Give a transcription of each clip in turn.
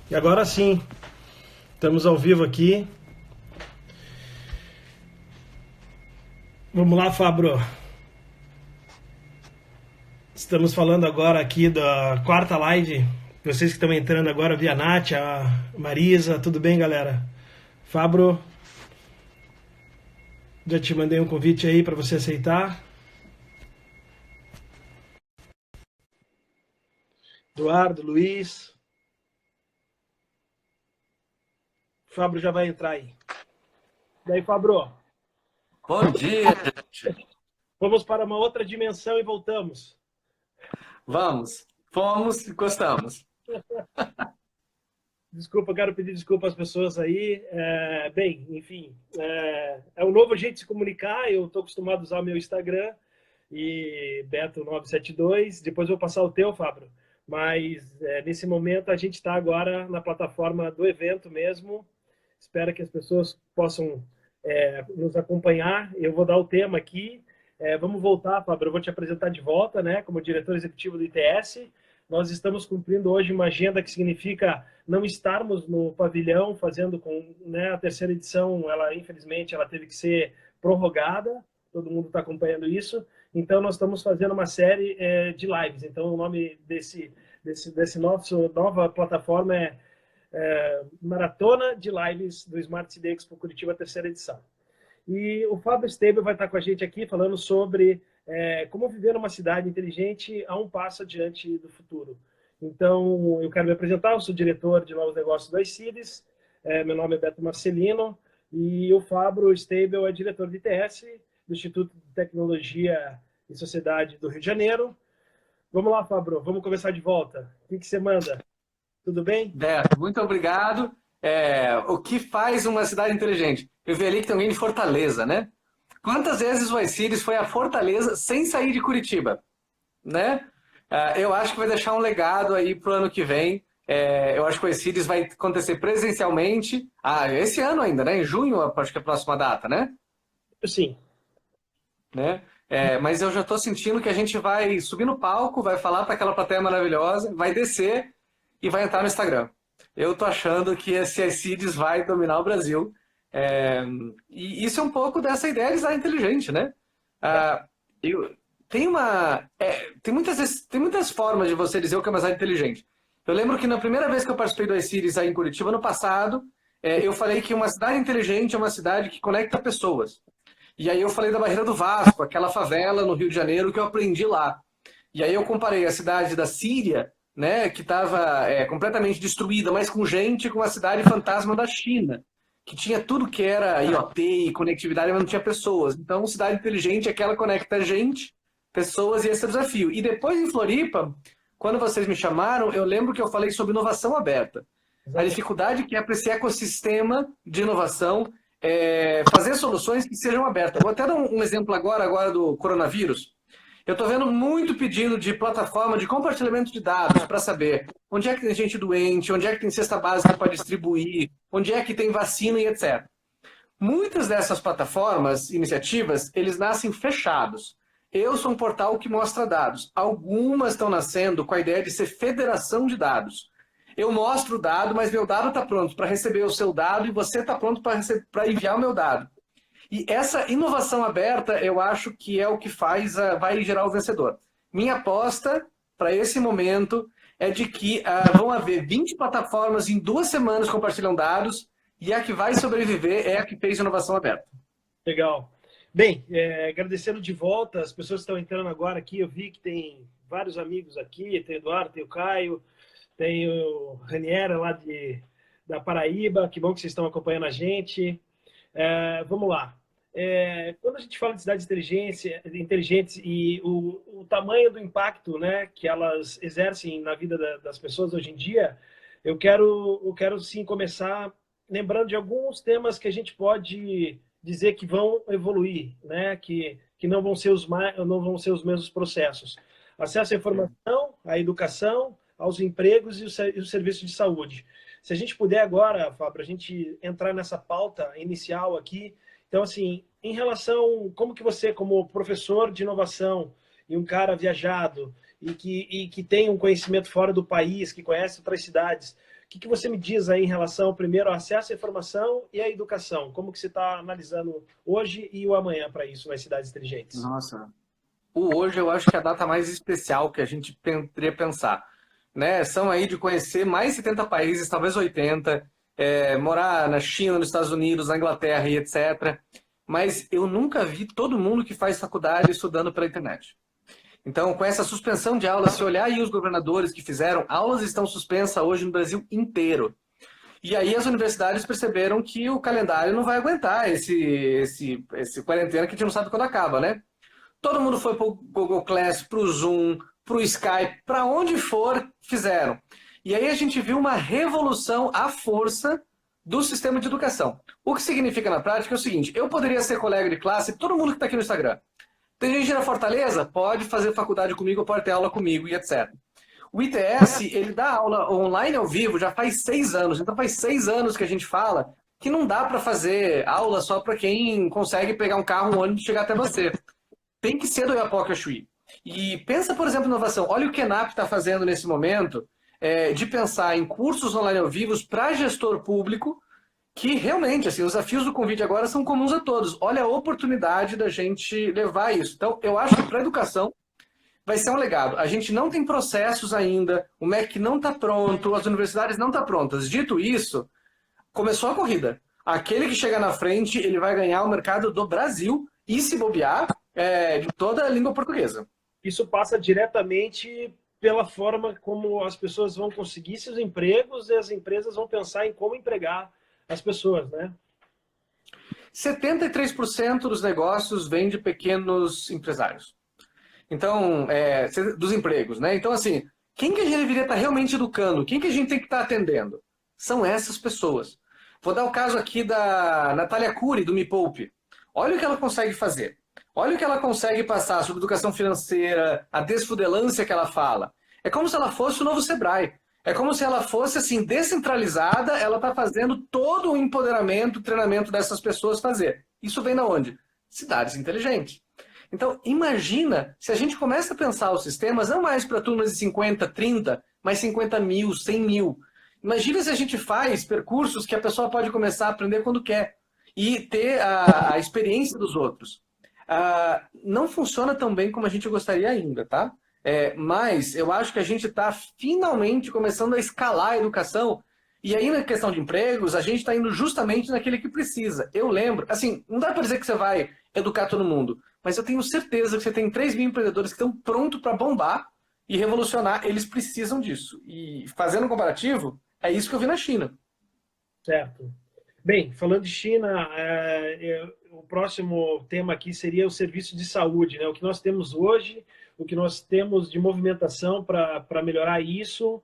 E agora sim, estamos ao vivo aqui. Vamos lá, Fabro. Estamos falando agora aqui da quarta live. Vocês que estão entrando agora, via Nath, a Marisa, tudo bem, galera? Fabro, já te mandei um convite aí para você aceitar. Eduardo, Luiz. Fabro já vai entrar aí. Daí, Fabro, Bom dia, gente. vamos para uma outra dimensão e voltamos. Vamos. Fomos e gostamos. Desculpa, quero pedir desculpa às pessoas aí. Bem, enfim, é um novo jeito de se comunicar. Eu estou acostumado a usar o meu Instagram e Beto972. Depois vou passar o teu, Fábio. Mas nesse momento a gente está agora na plataforma do evento mesmo. Espero que as pessoas possam nos acompanhar. Eu vou dar o tema aqui. Vamos voltar, Fábio. Eu vou te apresentar de volta, né, como diretor executivo do ITS. Nós estamos cumprindo hoje uma agenda que significa não estarmos no pavilhão fazendo com, né, a terceira edição, ela infelizmente ela teve que ser prorrogada, todo mundo está acompanhando isso, então nós estamos fazendo uma série de lives, então o nome desse nosso nova plataforma é Maratona de Lives do Smart City Expo Curitiba, terceira edição. E o Fábio Stable vai estar com a gente aqui falando sobre como viver numa cidade inteligente a um passo adiante do futuro. Então, eu quero me apresentar, eu sou diretor de novos negócios do iCities, meu nome é Beto Marcelino, e o Fábio Stable é diretor de ITS, do Instituto de Tecnologia e Sociedade do Rio de Janeiro. Vamos lá, Fábio, vamos começar de volta. O que você manda? Tudo bem? Beto, muito obrigado. O que faz uma cidade inteligente? Eu vi ali que tem alguém de Fortaleza, né? Quantas vezes o iCities foi a Fortaleza sem sair de Curitiba, né? Eu acho que vai deixar um legado aí pro ano que vem. Eu acho que o iCities vai acontecer presencialmente. Esse ano ainda, né? Em junho, acho que é a próxima data, né? Sim. Né? Mas eu já estou sentindo que a gente vai subir no palco, vai falar para aquela plateia maravilhosa, vai descer e vai entrar no Instagram. Eu estou achando que esse iCities vai dominar o Brasil. E isso é um pouco dessa ideia de design inteligente, né? Ah, eu, tem muitas formas de você dizer o que é uma cidade inteligente. Eu lembro que na primeira vez que eu participei do iCities aí em Curitiba, no passado, eu falei que uma cidade inteligente é uma cidade que conecta pessoas. E aí eu falei da Barreira do Vasco, aquela favela no Rio de Janeiro que eu aprendi lá. E aí eu comparei a cidade da Síria, né, que estava completamente destruída, mas com gente, com a cidade fantasma da China, que tinha tudo que era IoT e conectividade, mas não tinha pessoas. Então, cidade inteligente é aquela que conecta gente, pessoas, e esse é o desafio. E depois em Floripa, quando vocês me chamaram, eu lembro que eu falei sobre inovação aberta. A Exatamente. dificuldade que é para esse ecossistema de inovação fazer soluções que sejam abertas. Vou até dar um exemplo agora do coronavírus. Eu estou vendo muito pedido de plataforma de compartilhamento de dados para saber onde é que tem gente doente, onde é que tem cesta básica para distribuir, onde é que tem vacina e etc. Muitas dessas plataformas, iniciativas, eles nascem fechados. Eu sou um portal que mostra dados. Algumas estão nascendo com a ideia de ser federação de dados. Eu mostro o dado, mas meu dado está pronto para receber o seu dado e você está pronto para enviar o meu dado. E essa inovação aberta, eu acho que é o que vai gerar o vencedor. Minha aposta para esse momento é de que vão haver 20 plataformas em 2 semanas que compartilham dados e a que vai sobreviver é a que fez inovação aberta. Legal. Bem, agradecendo de volta as pessoas que estão entrando agora aqui. Eu vi que tem vários amigos aqui, tem o Eduardo, tem o Caio, tem o Raniera lá da Paraíba. Que bom que vocês estão acompanhando a gente. Vamos lá. Quando a gente fala de cidades inteligentes e o tamanho do impacto, né, que elas exercem na vida das pessoas hoje em dia, eu quero sim começar lembrando de alguns temas que a gente pode dizer que vão evoluir, né, que não vão ser os mesmos processos. Acesso à informação, à educação, aos empregos e o serviço de saúde. Se a gente puder agora, Fábio, a gente entrar nessa pauta inicial aqui. Então, assim, em relação, como que você, como professor de inovação e um cara viajado e que tem um conhecimento fora do país, que conhece outras cidades, que você me diz aí em relação, primeiro, ao acesso à informação e à educação? Como que você está analisando hoje e o amanhã para isso nas cidades inteligentes? Nossa, o hoje eu acho que é a data mais especial que a gente poderia pensar. Né? São aí de conhecer mais de 70 países, talvez 80, morar na China, nos Estados Unidos, na Inglaterra e etc. Mas eu nunca vi todo mundo que faz faculdade estudando pela internet. Então, com essa suspensão de aulas, se olhar aí os governadores que fizeram, aulas estão suspensas hoje no Brasil inteiro. E aí as universidades perceberam que o calendário não vai aguentar esse quarentena que a gente não sabe quando acaba, né? Todo mundo foi para o Google Class, para o Zoom, para o Skype, para onde for, fizeram. E aí a gente viu uma revolução à força do sistema de educação. O que significa na prática é o seguinte, eu poderia ser colega de classe, todo mundo que está aqui no Instagram. Tem gente na Fortaleza? Pode fazer faculdade comigo, pode ter aula comigo e etc. O ITS, ele dá aula online ao vivo já faz 6 anos. Então faz 6 anos que a gente fala que não dá para fazer aula só para quem consegue pegar um carro, um ônibus e chegar até você. Tem que ser do Iapoque ao Chuí. E pensa, por exemplo, em inovação. Olha o que a ENAP está fazendo nesse momento, de pensar em cursos online ao vivo para gestor público, que realmente, assim, os desafios do Convite agora são comuns a todos. Olha a oportunidade da gente levar isso. Então, eu acho que para a educação vai ser um legado. A gente não tem processos ainda, o MEC não está pronto, as universidades não estão prontas. Dito isso, começou a corrida. Aquele que chega na frente, ele vai ganhar o mercado do Brasil e, se bobear, de toda a língua portuguesa. Isso passa diretamente pela forma como as pessoas vão conseguir seus empregos e as empresas vão pensar em como empregar as pessoas, né? 73% dos negócios vêm de pequenos empresários. Então, dos empregos, né? Então, assim, quem que a gente deveria estar realmente educando? Quem que a gente tem que estar atendendo? São essas pessoas. Vou dar o caso aqui da Natália Cury, do Me Poupe. Olha o que ela consegue fazer. Olha o que ela consegue passar sobre educação financeira, a desfudelância que ela fala. É como se ela fosse o novo Sebrae. É como se ela fosse, assim, descentralizada, ela está fazendo todo o empoderamento, o treinamento dessas pessoas fazer. Isso vem de onde? Cidades inteligentes. Então, imagina se a gente começa a pensar os sistemas não mais para turmas de 50, 30, mas 50 mil, 100 mil. Imagina se a gente faz percursos que a pessoa pode começar a aprender quando quer e ter a experiência dos outros. Não funciona tão bem como a gente gostaria ainda, tá? Mas eu acho que a gente está finalmente começando a escalar a educação. E aí, na questão de empregos, a gente está indo justamente naquele que precisa. Eu lembro, assim, não dá para dizer que você vai educar todo mundo, mas eu tenho certeza que você tem 3 mil empreendedores que estão prontos para bombar e revolucionar. Eles precisam disso. E fazendo um comparativo, é isso que eu vi na China. Certo. Bem, falando de China, o próximo tema aqui seria o serviço de saúde, né? O que nós temos hoje, o que nós temos de movimentação para melhorar isso.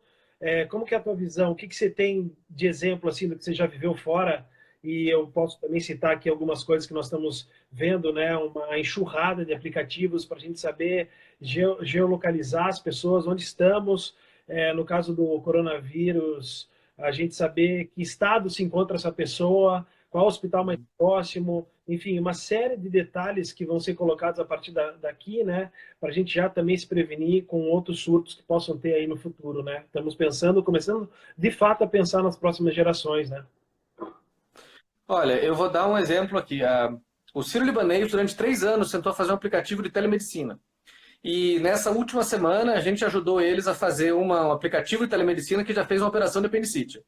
Como que é a tua visão? O que você tem de exemplo assim, do que você já viveu fora? E eu posso também citar aqui algumas coisas que nós estamos vendo, né? Uma enxurrada de aplicativos para a gente saber geolocalizar as pessoas, onde estamos. No caso do coronavírus, a gente saber que estado se encontra essa pessoa, qual hospital mais próximo, enfim, uma série de detalhes que vão ser colocados a partir daqui, né, para a gente já também se prevenir com outros surtos que possam ter aí no futuro, né? Estamos começando de fato a pensar nas próximas gerações, né? Olha, eu vou dar um exemplo aqui. O Sírio-Libanês, durante 3 anos, tentou fazer um aplicativo de telemedicina. E nessa última semana, a gente ajudou eles a fazer um aplicativo de telemedicina que já fez uma operação de apendicite.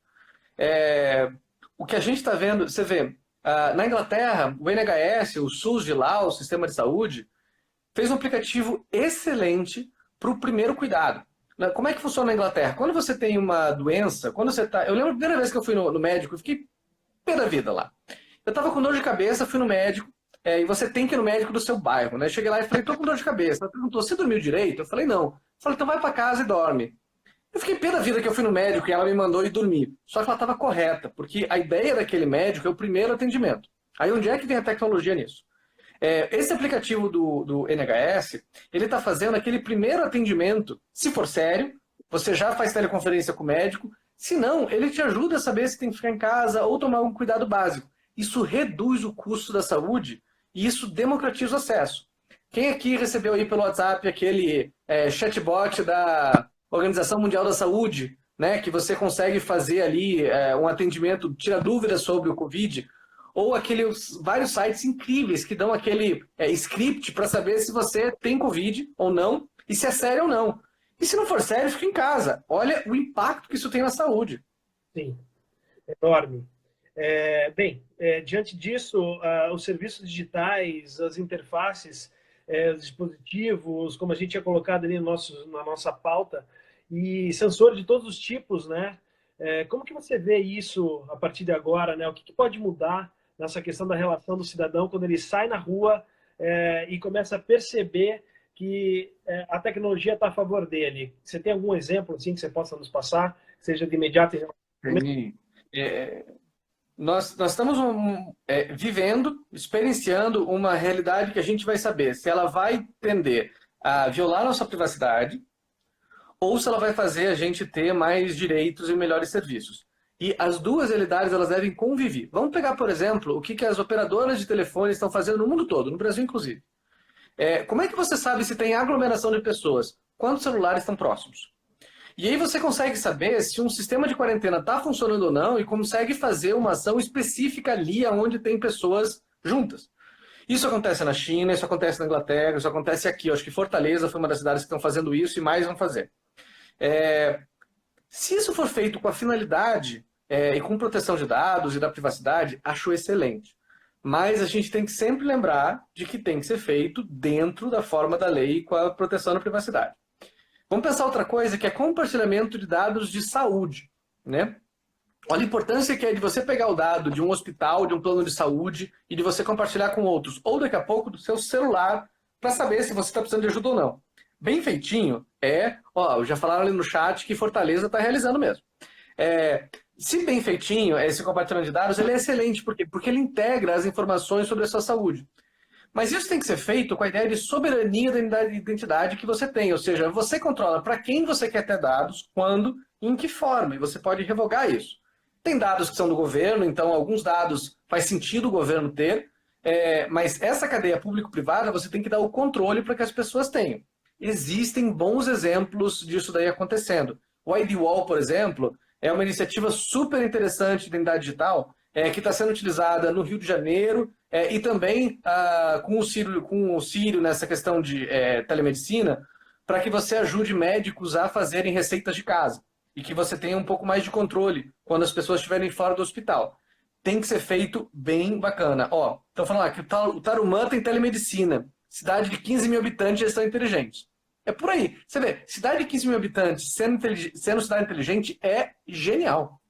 O que a gente está vendo, você vê, na Inglaterra, o NHS, o SUS de lá, o Sistema de Saúde, fez um aplicativo excelente para o primeiro cuidado. Como é que funciona na Inglaterra? Quando você tem uma doença, quando você está... Eu lembro a primeira vez que eu fui no médico, eu fiquei pé da vida lá. Eu estava com dor de cabeça, fui no médico, e você tem que ir no médico do seu bairro, né? Cheguei lá e falei, tô com dor de cabeça. Ela perguntou, você dormiu direito? Eu falei, não. Eu falei, então vai para casa e dorme. Eu fiquei pé da vida que eu fui no médico e ela me mandou ir dormir. Só que ela estava correta, porque a ideia daquele médico é o primeiro atendimento. Aí onde é que vem a tecnologia nisso? Esse aplicativo do NHS, ele está fazendo aquele primeiro atendimento, se for sério, você já faz teleconferência com o médico, se não, ele te ajuda a saber se tem que ficar em casa ou tomar um cuidado básico. Isso reduz o custo da saúde e isso democratiza o acesso. Quem aqui recebeu aí pelo WhatsApp aquele chatbot da Organização Mundial da Saúde, né, que você consegue fazer ali um atendimento, tira dúvidas sobre o Covid, ou aqueles vários sites incríveis que dão aquele script para saber se você tem Covid ou não, e se é sério ou não. E se não for sério, fica em casa. Olha o impacto que isso tem na saúde. Sim, enorme. Diante disso, os serviços digitais, as interfaces, os dispositivos, como a gente tinha colocado ali na nossa pauta, e sensores de todos os tipos, né? Como que você vê isso a partir de agora, né? O que pode mudar nessa questão da relação do cidadão quando ele sai na rua e começa a perceber que a tecnologia está a favor dele? Você tem algum exemplo assim que você possa nos passar, seja de imediato? Sim. Nós estamos vivendo, experienciando uma realidade que a gente vai saber se ela vai tender a violar nossa privacidade ou se ela vai fazer a gente ter mais direitos e melhores serviços. E as duas realidades elas devem conviver. Vamos pegar, por exemplo, o que as operadoras de telefone estão fazendo no mundo todo, no Brasil inclusive. Como é que você sabe se tem aglomeração de pessoas? Quantos celulares estão próximos? E aí você consegue saber se um sistema de quarentena está funcionando ou não e consegue fazer uma ação específica ali onde tem pessoas juntas. Isso acontece na China, isso acontece na Inglaterra, isso acontece aqui. Eu acho que Fortaleza foi uma das cidades que estão fazendo isso e mais vão fazer. Se isso for feito com a finalidade e com proteção de dados e da privacidade, acho excelente. Mas a gente tem que sempre lembrar de que tem que ser feito dentro da forma da lei com a proteção da privacidade. Vamos pensar outra coisa, que é compartilhamento de dados de saúde, né? Olha a importância que é de você pegar o dado de um hospital, de um plano de saúde, e de você compartilhar com outros, ou daqui a pouco do seu celular, para saber se você está precisando de ajuda ou não. Bem feitinho já falaram ali no chat que Fortaleza está realizando mesmo. Se bem feitinho, esse compartilhamento de dados, ele é excelente, por quê? Porque ele integra as informações sobre a sua saúde. Mas isso tem que ser feito com a ideia de soberania da identidade que você tem. Ou seja, você controla para quem você quer ter dados, quando e em que forma. E você pode revogar isso. Tem dados que são do governo, então alguns dados faz sentido o governo ter, mas essa cadeia público-privada você tem que dar o controle para que as pessoas tenham. Existem bons exemplos disso daí acontecendo. O ID Wall, por exemplo, é uma iniciativa super interessante de identidade digital, que está sendo utilizada no Rio de Janeiro, e também com o Sírio nessa questão de telemedicina, para que você ajude médicos a fazerem receitas de casa e que você tenha um pouco mais de controle quando as pessoas estiverem fora do hospital. Tem que ser feito bem bacana. Estão falando que o Tarumã tem telemedicina, cidade de 15 mil habitantes já são inteligentes. É por aí. Você vê, cidade de 15 mil habitantes sendo cidade inteligente é genial.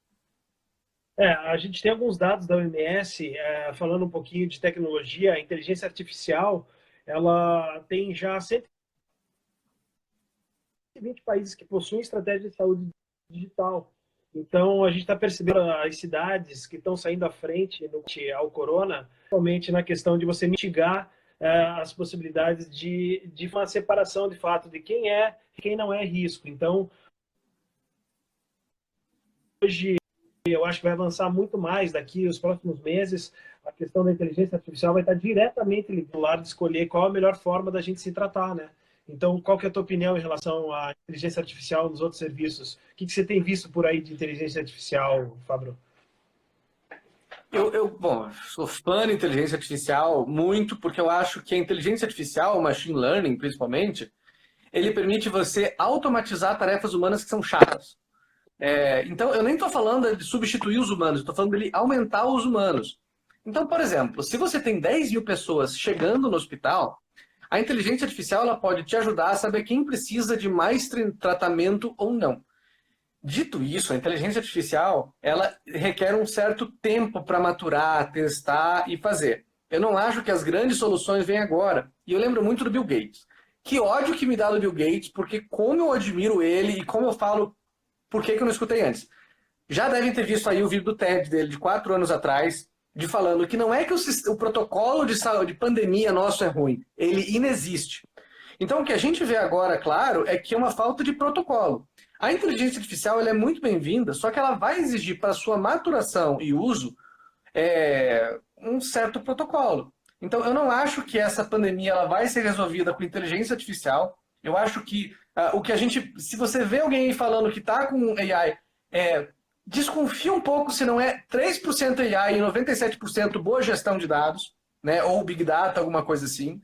A gente tem alguns dados da OMS falando um pouquinho de tecnologia. A inteligência artificial, ela tem já 120 países que possuem estratégia de saúde digital. Então, a gente está percebendo as cidades que estão saindo à frente ao corona, principalmente na questão de você mitigar as possibilidades de uma separação, de fato, de quem é e quem não é risco. Então, hoje, eu acho que vai avançar muito mais daqui os próximos meses. A questão da inteligência artificial vai estar diretamente ligada ao lado de escolher qual a melhor forma da gente se tratar, né? Então, qual que é a tua opinião em relação à inteligência artificial nos outros serviços? O que você tem visto por aí de inteligência artificial, Fabro? Bom, sou fã de inteligência artificial muito, porque eu acho que a inteligência artificial, o machine learning principalmente, ele permite você automatizar tarefas humanas que são chatas. Então, eu nem estou falando de substituir os humanos, estou falando de aumentar os humanos. Então, por exemplo, se você tem 10 mil pessoas chegando no hospital, a inteligência artificial ela pode te ajudar a saber quem precisa de mais tratamento ou não. Dito isso, a inteligência artificial ela requer um certo tempo para maturar, testar e fazer. Eu não acho que as grandes soluções vêm agora. E eu lembro muito do Bill Gates. Que ódio que me dá do Bill Gates, porque como eu admiro ele e como eu falo, por que eu não escutei antes? Já devem ter visto aí o vídeo do TED dele de 4 anos atrás, de falando que não é que o protocolo de saúde, de pandemia nosso é ruim, ele inexiste. Então o que a gente vê agora, claro, é que é uma falta de protocolo. A inteligência artificial ela é muito bem-vinda, só que ela vai exigir para sua maturação e uso um certo protocolo. Então eu não acho que essa pandemia ela vai ser resolvida com inteligência artificial. Eu acho que O que a gente, se você vê alguém falando que está com AI, desconfia um pouco se não é 3% AI e 97% boa gestão de dados, né? Ou Big Data, alguma coisa assim.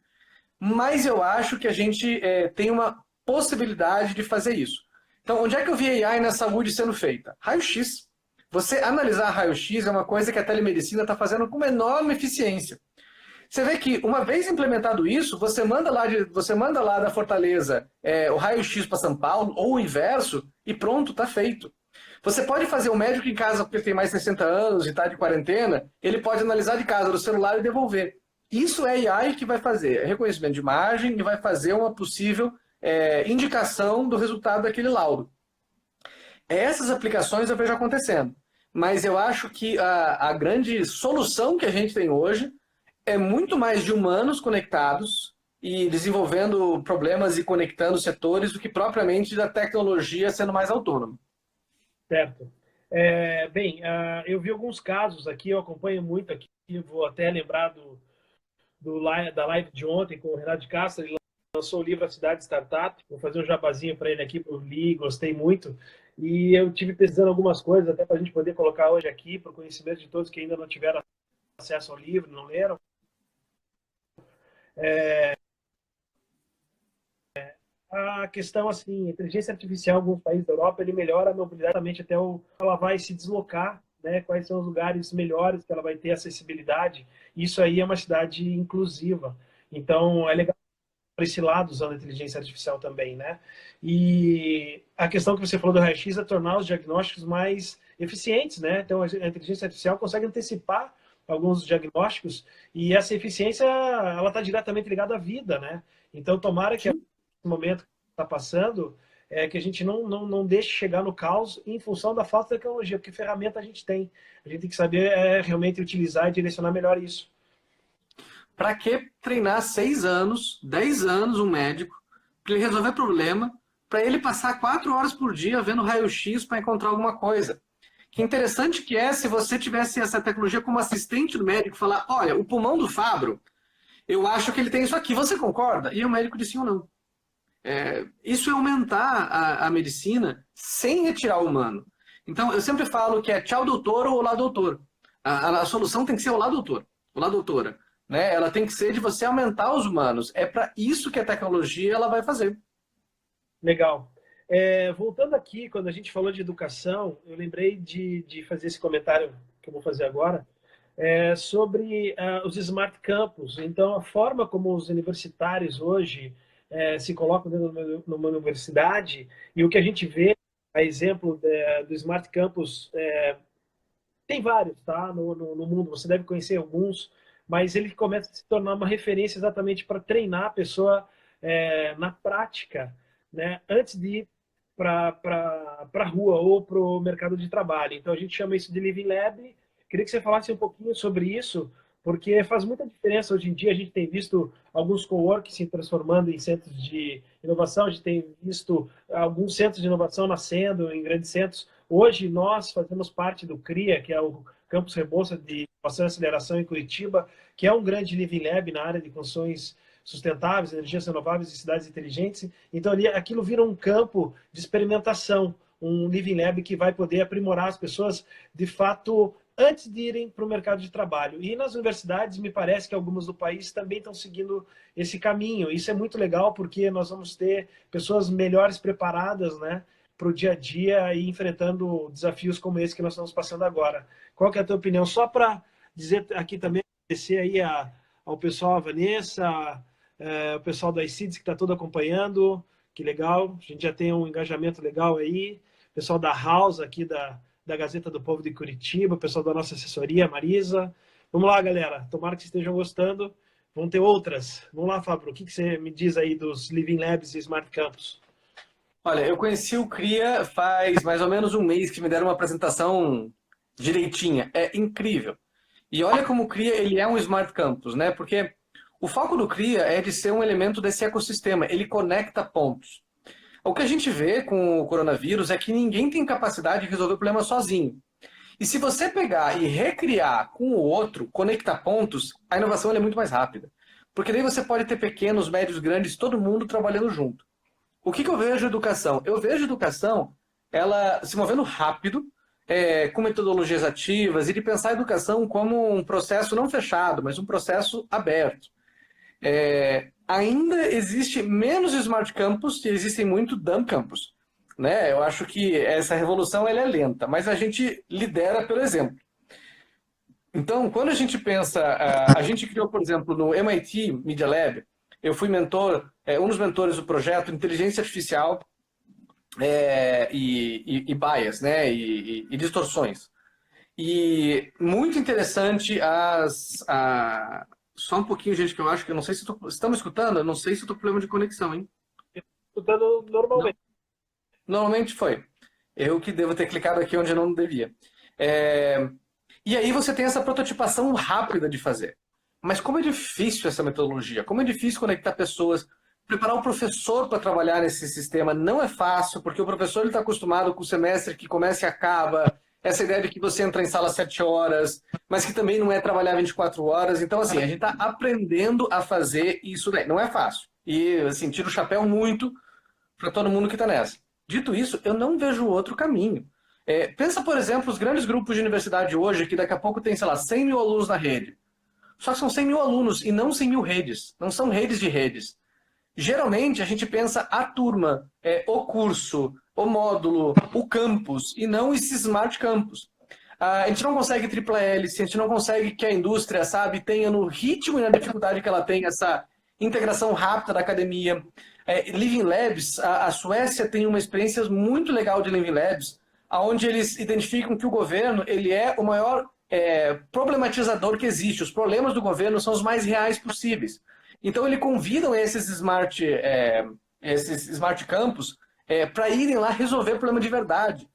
Mas eu acho que a gente tem uma possibilidade de fazer isso. Então, onde é que eu vi AI na saúde sendo feita? Raio-X. Você analisar raio-X é uma coisa que a telemedicina está fazendo com uma enorme eficiência. Você vê que, uma vez implementado isso, você manda lá da Fortaleza o raio-X para São Paulo, ou o inverso, e pronto, está feito. Você pode fazer o médico em casa porque tem mais de 60 anos e está de quarentena, ele pode analisar de casa no celular e devolver. Isso é AI que vai fazer reconhecimento de imagem e vai fazer uma possível indicação do resultado daquele laudo. Essas aplicações eu vejo acontecendo, mas eu acho que a grande solução que a gente tem hoje é muito mais de humanos conectados e desenvolvendo problemas e conectando setores do que propriamente da tecnologia sendo mais autônoma. Certo. Bem, eu vi alguns casos aqui, eu acompanho muito aqui, vou até lembrar da live de ontem com o Renato de Castro, ele lançou o livro A Cidade Startup, vou fazer um jabazinho para ele aqui, eu li, gostei muito, e eu tive pesquisando algumas coisas, até para a gente poder colocar hoje aqui, para o conhecimento de todos que ainda não tiveram acesso ao livro, não leram. A questão, assim, inteligência artificial em alguns países da Europa, ele melhora a mobilidade até ela vai se deslocar, né? Quais são os lugares melhores que ela vai ter acessibilidade. Isso aí é uma cidade inclusiva. Então, é legal para esse lado usando a inteligência artificial também, né? E a questão que você falou do raio-x é tornar os diagnósticos mais eficientes, né? Então, a inteligência artificial consegue antecipar alguns diagnósticos e essa eficiência, ela está diretamente ligada à vida, né? Então, tomara que momento que está passando que a gente não deixe chegar no caos em função da falta de tecnologia, porque ferramenta a gente tem. A gente tem que saber realmente utilizar e direcionar melhor isso. Para que treinar 6 anos, 10 anos um médico para ele resolver problema, para ele passar 4 horas por dia vendo raio-x para encontrar alguma coisa? Que interessante que se você tivesse essa tecnologia como assistente do médico, falar, olha, o pulmão do Fabro, eu acho que ele tem isso aqui, você concorda? E o médico disse sim ou não. Isso é aumentar a medicina sem retirar o humano. Então, eu sempre falo que é tchau doutor ou olá doutor. A solução tem que ser olá doutor, olá doutora. Né? Ela tem que ser de você aumentar os humanos. É para isso que a tecnologia ela vai fazer. Legal. Voltando aqui, quando a gente falou de educação, eu lembrei de fazer esse comentário que eu vou fazer agora, sobre os Smart Campus. Então, a forma como os universitários hoje se colocam dentro de uma universidade, e o que a gente vê, a exemplo do Smart Campus, tem vários, tá? No mundo, você deve conhecer alguns, mas ele começa a se tornar uma referência exatamente para treinar a pessoa na prática, né? Antes de ir para a rua ou para o mercado de trabalho. Então, a gente chama isso de Living Lab. Queria que você falasse um pouquinho sobre isso, porque faz muita diferença. Hoje em dia, a gente tem visto alguns coworks se transformando em centros de inovação, a gente tem visto alguns centros de inovação nascendo em grandes centros. Hoje, nós fazemos parte do CRIA, que é o Campus Rebouça de Inovação e Aceleração em Curitiba, que é um grande Living Lab na área de construções sustentáveis, energias renováveis e cidades inteligentes. Então, aquilo vira um campo de experimentação, um Living Lab que vai poder aprimorar as pessoas, de fato, antes de irem para o mercado de trabalho. E nas universidades, me parece que algumas do país também estão seguindo esse caminho. Isso é muito legal, porque nós vamos ter pessoas melhores preparadas, né, para o dia a dia e enfrentando desafios como esse que nós estamos passando agora. Qual que é a tua opinião? Só para dizer aqui também, agradecer aí ao pessoal, a Vanessa, o pessoal da iCities que está todo acompanhando, que legal, a gente já tem um engajamento legal aí, o pessoal da House aqui da Gazeta do Povo de Curitiba, o pessoal da nossa assessoria, Marisa. Vamos lá, galera, tomara que vocês estejam gostando, vão ter outras. Vamos lá, Fábio, o que você me diz aí dos Living Labs e Smart Campus? Olha, eu conheci o CRIA faz mais ou menos um mês que me deram uma apresentação direitinha. É incrível. E olha como o CRIA ele é um Smart Campus, né? Porque o foco do CRIA é de ser um elemento desse ecossistema. Ele conecta pontos. O que a gente vê com o coronavírus é que ninguém tem capacidade de resolver o problema sozinho. E se você pegar e recriar com o outro, conectar pontos, a inovação é muito mais rápida. Porque daí você pode ter pequenos, médios, grandes, todo mundo trabalhando junto. O que eu vejo educação? Eu vejo educação ela se movendo rápido, com metodologias ativas, e de pensar a educação como um processo não fechado, mas um processo aberto. Ainda existe menos Smart Campus e existem muito Dumb Campus. Né? Eu acho que essa revolução ela é lenta, mas a gente lidera pelo exemplo. Então, quando a gente pensa, a gente criou, por exemplo, no MIT Media Lab, eu fui mentor, um dos mentores do projeto Inteligência Artificial e Bias, né? E distorções. E muito interessante só um pouquinho, gente, que eu acho que eu não sei se estamos escutando, eu não sei se estou com problema de conexão, hein? Escutando normalmente. Normalmente foi. Eu que devo ter clicado aqui onde eu não devia. E aí você tem essa prototipação rápida de fazer. Mas como é difícil essa metodologia, como é difícil conectar pessoas, preparar o professor para trabalhar nesse sistema não é fácil, porque o professor está acostumado com o semestre que começa e acaba, essa ideia de que você entra em sala 7 horas, mas que também não é trabalhar 24 horas. Então, assim, a gente está aprendendo a fazer isso daí. Não é fácil. E, assim, tiro o chapéu muito para todo mundo que está nessa. Dito isso, eu não vejo outro caminho. Pensa, por exemplo, os grandes grupos de universidade hoje, que daqui a pouco tem, sei lá, 100 mil alunos na rede. Só que são 100 mil alunos e não 100 mil redes. Não são redes de redes. Geralmente, a gente pensa a turma, o curso, o módulo, o campus, e não esse Smart Campus. A gente não consegue tripla hélice, a gente não consegue que a indústria, sabe, tenha no ritmo e na dificuldade que ela tem essa integração rápida da academia. Living Labs, a Suécia tem uma experiência muito legal de Living Labs, onde eles identificam que o governo ele é o maior problematizador que existe. Os problemas do governo são os mais reais possíveis. Então, eles convidam esses Smart Campus para irem lá resolver o problema de verdade.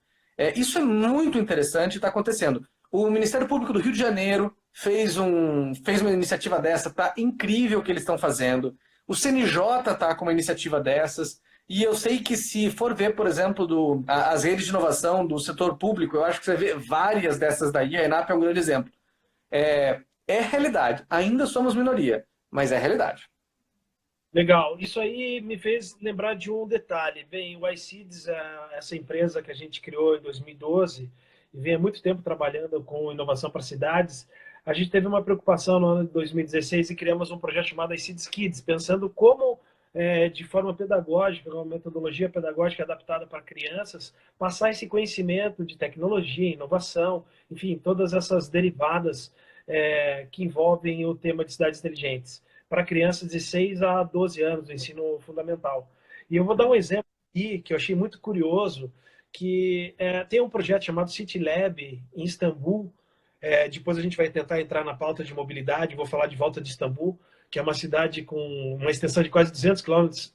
Isso é muito interessante e está acontecendo. O Ministério Público do Rio de Janeiro fez uma iniciativa dessa, está incrível o que eles estão fazendo. O CNJ está com uma iniciativa dessas. E eu sei que se for ver, por exemplo, as redes de inovação do setor público, eu acho que você vê várias dessas daí, a ENAP é um grande exemplo. É realidade. Ainda somos minoria, mas é realidade. Legal. Isso aí me fez lembrar de um detalhe. Bem, o iSeeds, essa empresa que a gente criou em 2012, e vem há muito tempo trabalhando com inovação para cidades, a gente teve uma preocupação no ano de 2016 e criamos um projeto chamado iSeeds Kids, pensando como, de forma pedagógica, uma metodologia pedagógica adaptada para crianças, passar esse conhecimento de tecnologia, inovação, enfim, todas essas derivadas que envolvem o tema de cidades inteligentes, para crianças de 6 a 12 anos, do ensino fundamental. E eu vou dar um exemplo aqui, que eu achei muito curioso, que tem um projeto chamado City Lab em Istambul. Depois a gente vai tentar entrar na pauta de mobilidade, vou falar de volta de Istambul, que é uma cidade com uma extensão de quase 200 quilômetros,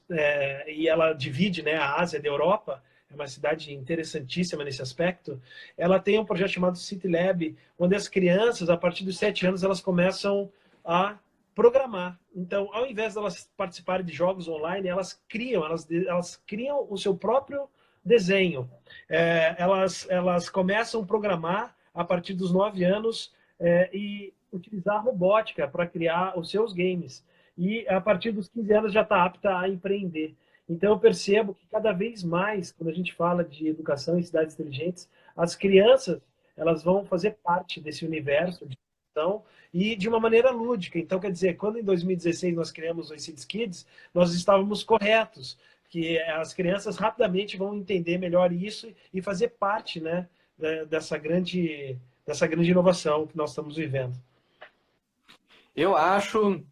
e ela divide, né, a Ásia da Europa. É uma cidade interessantíssima nesse aspecto. Ela tem um projeto chamado City Lab, onde as crianças, a partir dos 7 anos, elas começam a programar. Então, ao invés de elas participarem de jogos online, elas criam o seu próprio desenho. Elas começam a programar a partir dos 9 anos e utilizar a robótica para criar os seus games. E a partir dos 15 anos já está apta a empreender. Então, eu percebo que cada vez mais, quando a gente fala de educação em cidades inteligentes, as crianças elas vão fazer parte desse universo de educação e de uma maneira lúdica. Então, quer dizer, quando em 2016 nós criamos o iSeeds Kids, nós estávamos corretos, que as crianças rapidamente vão entender melhor isso e fazer parte, né, dessa grande inovação que nós estamos vivendo. Eu acho,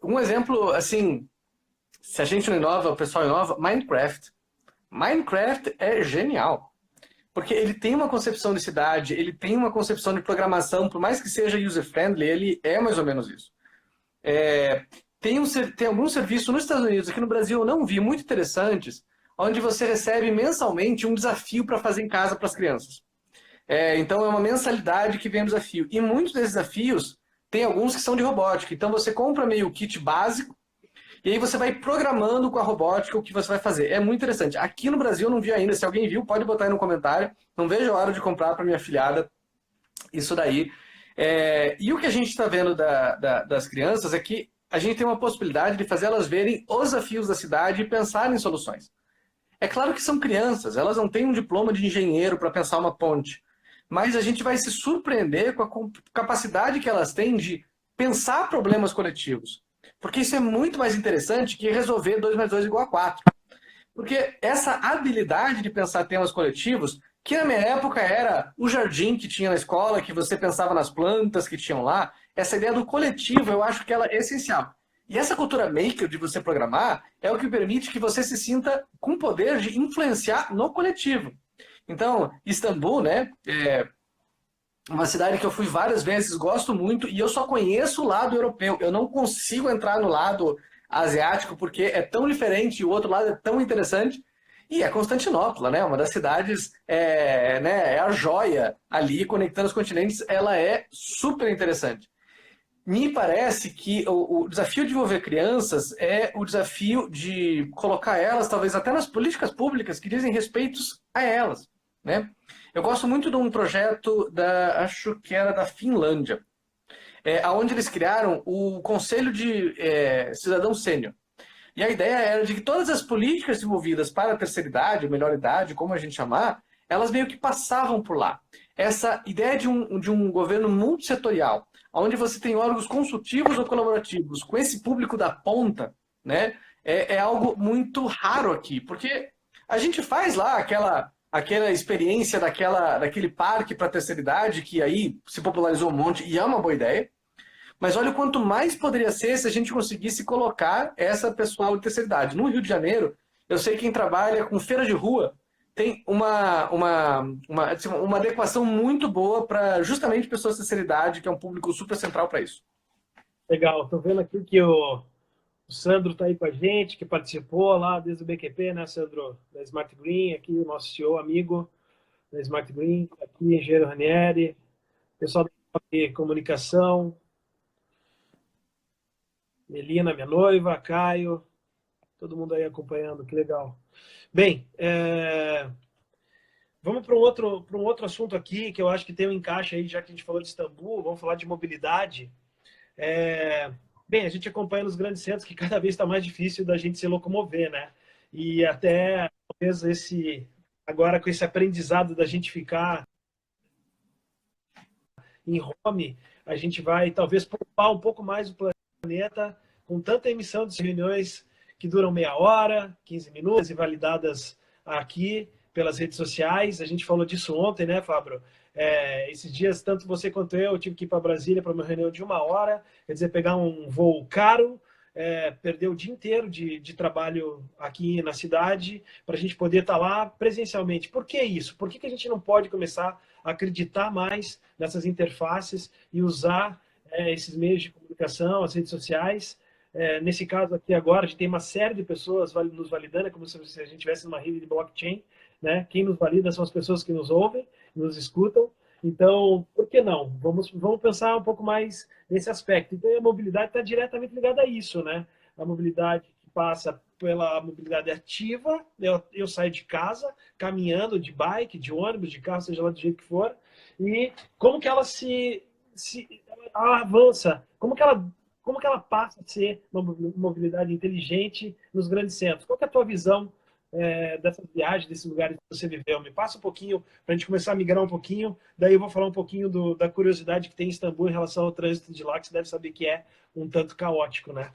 um exemplo, assim, se a gente não inova, o pessoal inova, Minecraft. Minecraft é genial. Porque ele tem uma concepção de cidade, ele tem uma concepção de programação, por mais que seja user-friendly, ele é mais ou menos isso. Tem alguns serviços nos Estados Unidos, aqui no Brasil eu não vi, muito interessantes, onde você recebe mensalmente um desafio para fazer em casa para as crianças. Então é uma mensalidade que vem o desafio. E muitos desses desafios, tem alguns que são de robótica. Então você compra meio kit básico, e aí você vai programando com a robótica o que você vai fazer. É muito interessante. Aqui no Brasil eu não vi ainda. Se alguém viu, pode botar aí no comentário. Não vejo a hora de comprar para minha afilhada isso daí. E o que a gente está vendo das crianças é que a gente tem uma possibilidade de fazer elas verem os desafios da cidade e pensar em soluções. É claro que são crianças, elas não têm um diploma de engenheiro para pensar uma ponte, mas a gente vai se surpreender com a capacidade que elas têm de pensar problemas coletivos. Porque isso é muito mais interessante que resolver 2 mais 2 igual a 4. Porque essa habilidade de pensar temas coletivos, que na minha época era o jardim que tinha na escola, que você pensava nas plantas que tinham lá, essa ideia do coletivo, eu acho que ela é essencial. E essa cultura maker de você programar é o que permite que você se sinta com poder de influenciar no coletivo. Então, Istambul, né, é uma cidade que eu fui várias vezes, gosto muito, e eu só conheço o lado europeu. Eu não consigo entrar no lado asiático porque é tão diferente e o outro lado é tão interessante. E é Constantinopla, né? Uma das cidades, né, é a joia ali, conectando os continentes, ela é super interessante. Me parece que o desafio de envolver crianças é o desafio de colocar elas, talvez até nas políticas públicas que dizem respeito a elas, né? Eu gosto muito de um projeto acho que era da Finlândia, onde eles criaram o Conselho de Cidadão Sênior. E a ideia era de que todas as políticas desenvolvidas para a terceira idade, ou melhor idade, como a gente chamar, elas meio que passavam por lá. Essa ideia de um governo multissetorial, onde você tem órgãos consultivos ou colaborativos com esse público da ponta, né, é algo muito raro aqui, porque a gente faz lá aquela experiência daquele parque para a terceira idade, que aí se popularizou um monte e é uma boa ideia, mas olha o quanto mais poderia ser se a gente conseguisse colocar essa pessoal de terceira idade. No Rio de Janeiro, eu sei que quem trabalha com feira de rua tem uma adequação muito boa para justamente pessoas de terceira idade, que é um público super central para isso. Legal, estou vendo aqui que o Sandro está aí com a gente, que participou lá desde o BQP, né, Sandro? Da Smart Green, aqui o nosso CEO amigo da Smart Green, aqui, engenheiro Ranieri, pessoal da comunicação, Melina, minha noiva, Caio, todo mundo aí acompanhando, que legal. Bem, vamos para um outro assunto aqui, que eu acho que tem um encaixe aí, já que a gente falou de Istambul, vamos falar de mobilidade. Bem, a gente acompanha nos grandes centros que cada vez está mais difícil da gente se locomover, né? E até, talvez, agora com esse aprendizado da gente ficar em home, a gente vai, talvez, poupar um pouco mais o planeta, com tanta emissão de reuniões que duram meia hora, 15 minutos, e validadas aqui pelas redes sociais. A gente falou disso ontem, né, Fábio? Esses dias, tanto você quanto eu tive que ir para Brasília para uma reunião de 1 hora, quer dizer, pegar um voo caro, perder o dia inteiro de trabalho aqui na cidade, para a gente poder estar lá presencialmente. Por que isso? Por que a gente não pode começar a acreditar mais nessas interfaces e usar esses meios de comunicação, as redes sociais? Nesse caso aqui agora, a gente tem uma série de pessoas nos validando, é como se a gente tivesse numa rede de blockchain, né? Quem nos valida são as pessoas que nos ouvem, nos escutam. Então, por que não? Vamos pensar um pouco mais nesse aspecto. Então, a mobilidade está diretamente ligada a isso, né? A mobilidade que passa pela mobilidade ativa, eu saio de casa, caminhando, de bike, de ônibus, de carro, seja lá do jeito que for, e como que ela ela avança, como que ela passa a ser uma mobilidade inteligente nos grandes centros. Qual que é a tua visão dessas viagens, desses lugares que você viveu? Me passa um pouquinho, para a gente começar a migrar um pouquinho, daí eu vou falar um pouquinho da curiosidade que tem em Istambul em relação ao trânsito de lá, que você deve saber que é um tanto caótico, né?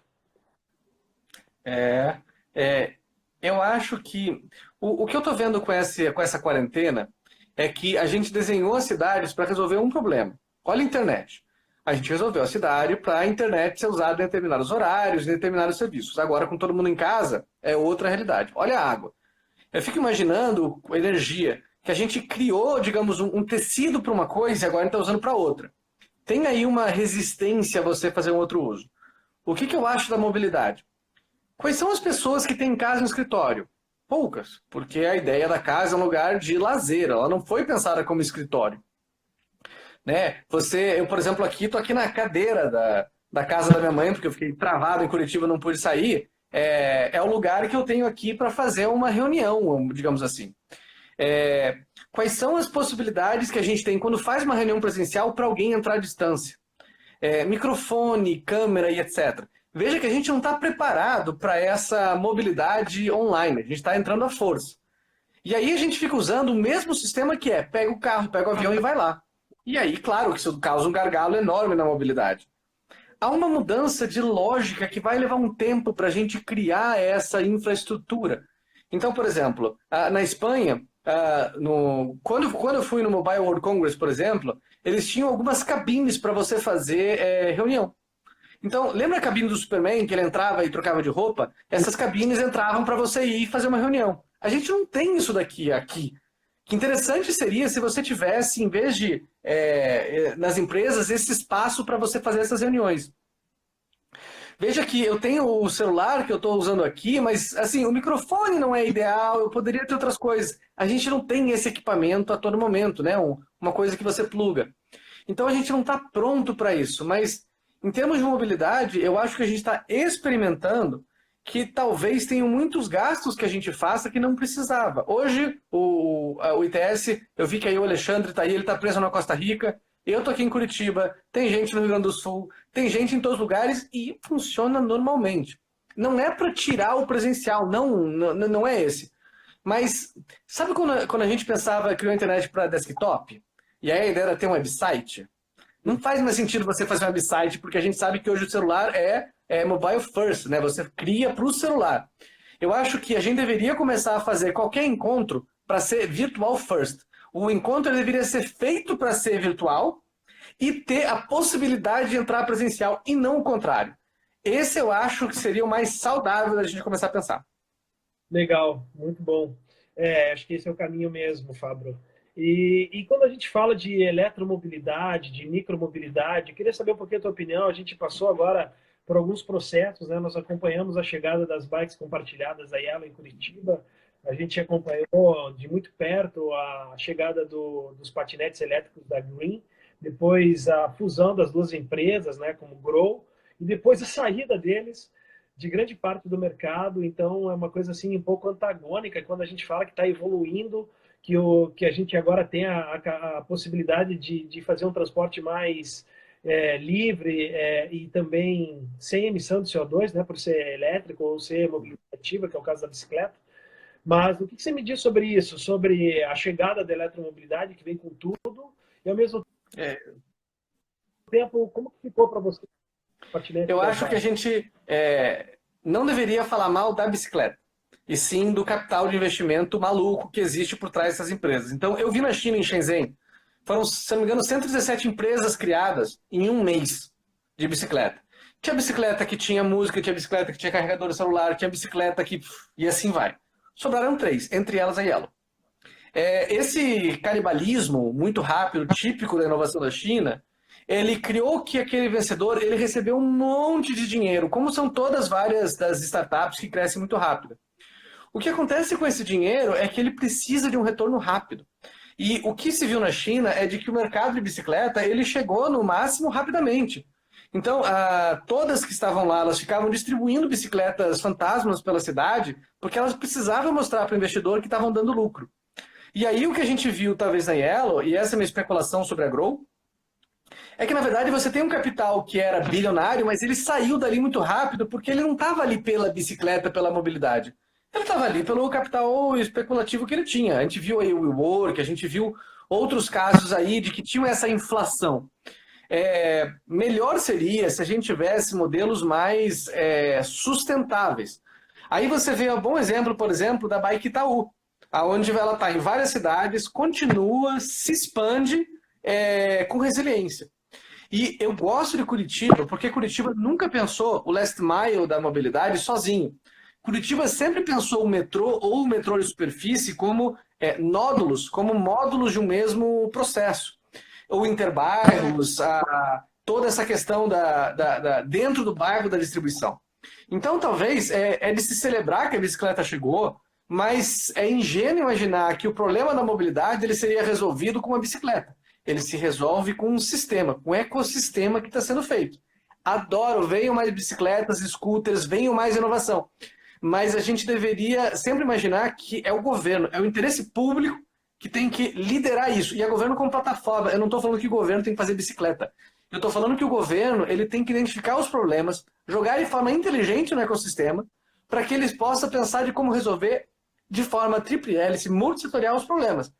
Eu acho que o que eu estou vendo com essa quarentena é que a gente desenhou as cidades para resolver um problema. Olha a internet. A gente resolveu a cidade para a internet ser usada em determinados horários, em determinados serviços. Agora, com todo mundo em casa, é outra realidade. Olha a água. Eu fico imaginando a energia que a gente criou, digamos, um tecido para uma coisa e agora está usando para outra. Tem aí uma resistência a você fazer um outro uso. O que eu acho da mobilidade? Quais são as pessoas que têm casa no escritório? Poucas, porque a ideia da casa é um lugar de lazer, ela não foi pensada como escritório. Né? Eu, por exemplo, estou aqui na cadeira da casa da minha mãe, porque eu fiquei travado em Curitiba, não pude sair. É o lugar que eu tenho aqui para fazer uma reunião, digamos assim. Quais são as possibilidades que a gente tem quando faz uma reunião presencial para alguém entrar à distância? Microfone, câmera e etc. Veja que a gente não está preparado para essa mobilidade online, a gente está entrando à força. E aí a gente fica usando o mesmo sistema que é, pega o carro, pega o avião e vai lá. E aí, claro, que isso causa um gargalo enorme na mobilidade. Há uma mudança de lógica que vai levar um tempo para a gente criar essa infraestrutura. Então, por exemplo, na Espanha, quando eu fui no Mobile World Congress, por exemplo, eles tinham algumas cabines para você fazer reunião. Então, lembra a cabine do Superman, que ele entrava e trocava de roupa? Essas cabines entravam para você ir fazer uma reunião. A gente não tem isso daqui aqui. Que interessante seria se você tivesse, em vez de, nas empresas, esse espaço para você fazer essas reuniões. Veja que eu tenho o celular que eu estou usando aqui, mas assim, o microfone não é ideal, eu poderia ter outras coisas. A gente não tem esse equipamento a todo momento, né? Uma coisa que você pluga. Então a gente não está pronto para isso, mas em termos de mobilidade, eu acho que a gente está experimentando que talvez tenham muitos gastos que a gente faça que não precisava. Hoje, o ITS, eu vi que aí o Alexandre está aí, ele está preso na Costa Rica, eu estou aqui em Curitiba, tem gente no Rio Grande do Sul, tem gente em todos os lugares e funciona normalmente. Não é para tirar o presencial, não é esse. Mas sabe quando a gente pensava criar a internet para desktop? E aí a ideia era ter um website? Não faz mais sentido você fazer um website, porque a gente sabe que hoje o celular é mobile first, né? Você cria para o celular. Eu acho que a gente deveria começar a fazer qualquer encontro para ser virtual first. O encontro deveria ser feito para ser virtual e ter a possibilidade de entrar presencial e não o contrário. Esse eu acho que seria o mais saudável da gente começar a pensar. Legal, muito bom. Acho que esse é o caminho mesmo, Fabro. E quando a gente fala de eletromobilidade, de micromobilidade, queria saber um pouquinho a tua opinião. A gente passou agora por alguns processos, né? Nós acompanhamos a chegada das bikes compartilhadas da Yellow em Curitiba. A gente acompanhou de muito perto a chegada dos patinetes elétricos da Green, depois a fusão das duas empresas, né, como Grow, e depois a saída deles de grande parte do mercado. Então é uma coisa assim um pouco antagônica quando a gente fala que está evoluindo, que a gente agora tem a possibilidade de fazer um transporte mais livre e também sem emissão de CO2, né, por ser elétrico ou ser mobilidade ativa, que é o caso da bicicleta. Mas o que você me diz sobre isso, sobre a chegada da eletromobilidade que vem com tudo e ao mesmo tempo, como que ficou para você? Eu acho que a gente não deveria falar mal da bicicleta, e sim do capital de investimento maluco que existe por trás dessas empresas. Então, eu vi na China, em Shenzhen, foram, se não me engano, 117 empresas criadas em um mês de bicicleta. Tinha bicicleta que tinha música, tinha bicicleta que tinha carregador de celular, tinha bicicleta que... e assim vai. Sobraram 3, entre elas a Yellow. Esse canibalismo muito rápido, típico da inovação da China, ele criou que aquele vencedor ele recebeu um monte de dinheiro, como são todas várias das startups que crescem muito rápido. O que acontece com esse dinheiro é que ele precisa de um retorno rápido. E o que se viu na China é de que o mercado de bicicleta ele chegou no máximo rapidamente. Então, todas que estavam lá, elas ficavam distribuindo bicicletas fantasmas pela cidade, porque elas precisavam mostrar para o investidor que estavam dando lucro. E aí o que a gente viu, talvez, na Yellow, e essa é uma especulação sobre a Grow, é que, na verdade, você tem um capital que era bilionário, mas ele saiu dali muito rápido, porque ele não estava ali pela bicicleta, pela mobilidade. Ele estava ali pelo capital especulativo que ele tinha. A gente viu aí o WeWork, a gente viu outros casos aí de que tinham essa inflação. Melhor seria se a gente tivesse modelos mais sustentáveis. Aí você vê um bom exemplo, por exemplo, da Bike Itaú, onde ela está em várias cidades, continua, se expande com resiliência. E eu gosto de Curitiba, porque Curitiba nunca pensou o last mile da mobilidade sozinho. Curitiba sempre pensou o metrô ou o metrô de superfície como nódulos, como módulos de um mesmo processo. Ou interbairros, toda essa questão dentro do bairro da distribuição. Então, talvez, é de se celebrar que a bicicleta chegou, mas é ingênuo imaginar que o problema da mobilidade ele seria resolvido com uma bicicleta. Ele se resolve com um sistema, com um ecossistema que está sendo feito. Adoro, venham mais bicicletas, scooters, venham mais inovação. Mas a gente deveria sempre imaginar que é o governo, é o interesse público que tem que liderar isso. E é o governo como plataforma. Eu não estou falando que o governo tem que fazer bicicleta. Eu estou falando que o governo ele tem que identificar os problemas, jogar de forma inteligente no ecossistema, para que eles possam pensar de como resolver de forma tríplice hélice, multissetorial os problemas.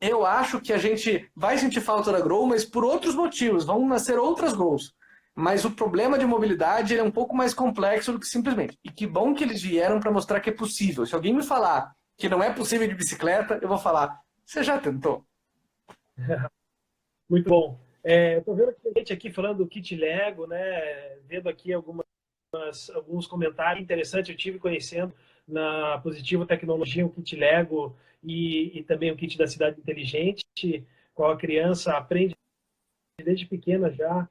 Eu acho que a gente vai sentir falta da Grow, mas por outros motivos, vão nascer outras Grows. Mas o problema de mobilidade ele é um pouco mais complexo do que simplesmente. E que bom que eles vieram para mostrar que é possível. Se alguém me falar que não é possível de bicicleta, eu vou falar, você já tentou? Muito bom. Eu estou vendo que a gente aqui falando do kit Lego, né? Vendo aqui alguns comentários interessantes. Eu tive conhecendo na Positivo Tecnologia um kit Lego e também o kit da Cidade Inteligente, qual a criança aprende desde pequena já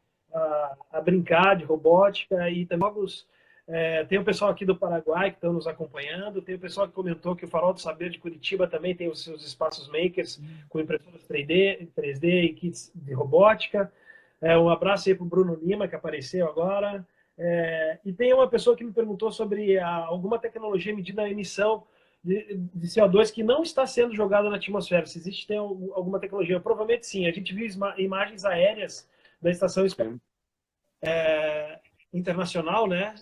a brincar de robótica e também jogos. Tem o pessoal aqui do Paraguai que estão nos acompanhando, tem o pessoal que comentou que o Farol do Saber de Curitiba também tem os seus espaços makers com impressoras 3D e kits de robótica. Um abraço aí para o Bruno Lima, que apareceu agora. E tem uma pessoa que me perguntou sobre alguma tecnologia medindo a emissão de CO2 que não está sendo jogada na atmosfera. Se existe alguma tecnologia, provavelmente sim. A gente viu imagens aéreas da Estação Espacial Internacional, né,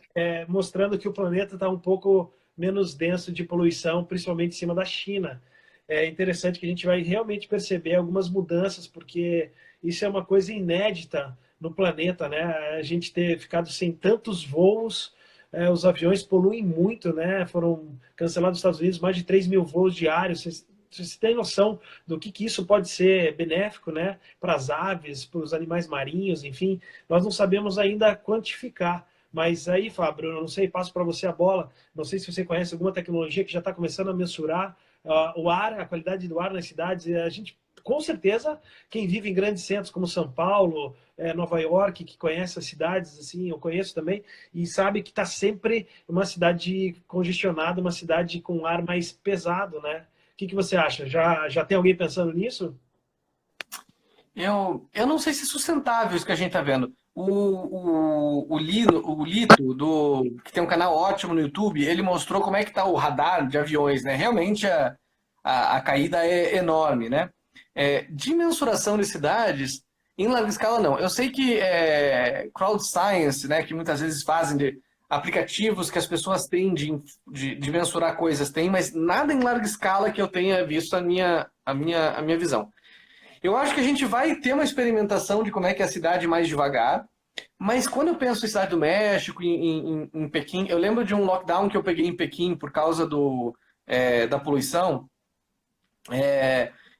mostrando que o planeta está um pouco menos denso de poluição, principalmente em cima da China. É interessante que a gente vai realmente perceber algumas mudanças, porque isso é uma coisa inédita no planeta, né? A gente ter ficado sem tantos voos, os aviões poluem muito, né? Foram cancelados nos Estados Unidos mais de 3 mil voos diários. Você tem noção do que isso pode ser benéfico, né, para as aves, para os animais marinhos, enfim, nós não sabemos ainda quantificar. Mas aí, Fábio, eu não sei, passo para você a bola, não sei se você conhece alguma tecnologia que já está começando a mensurar o ar, a qualidade do ar nas cidades. A gente, com certeza, quem vive em grandes centros como São Paulo, Nova York, que conhece as cidades, assim, eu conheço também, e sabe que está sempre uma cidade congestionada, uma cidade com ar mais pesado, né? O que você acha? Já tem alguém pensando nisso? Eu não sei se é sustentável isso que a gente está vendo. O Lito, que tem um canal ótimo no YouTube, ele mostrou como é que está o radar de aviões, né? Realmente a caída é enorme, né? De mensuração de cidades, em larga escala não. Eu sei que crowd science, né, que muitas vezes fazem de aplicativos que as pessoas têm de mensurar coisas, tem, mas nada em larga escala que eu tenha visto a minha visão. Eu acho que a gente vai ter uma experimentação de como é que é a cidade mais devagar, mas quando eu penso em Cidade do México, em Pequim, eu lembro de um lockdown que eu peguei em Pequim por causa da poluição.